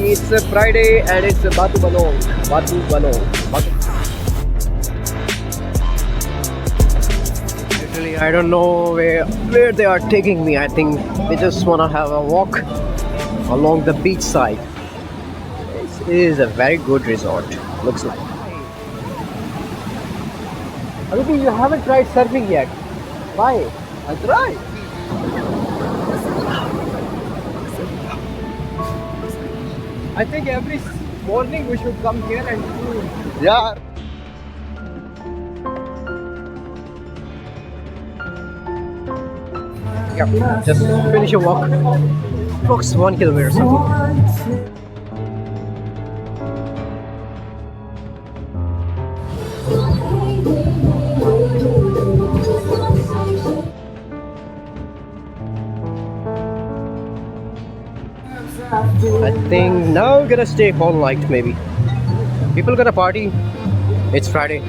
It's a Friday and it's a Batu Balong. Batu Balong. Batu. Literally, I don't know where they are taking me. I think they just want to have a walk along the beach side. This is a very good resort. Looks like. Aditi, you haven't tried surfing yet. Why? I try. I think every morning we should come here and do. Yeah. Yeah, just finish your walk. Approx 1 kilometer or something. I think now we're gonna stay all night maybe. People gonna party. It's Friday.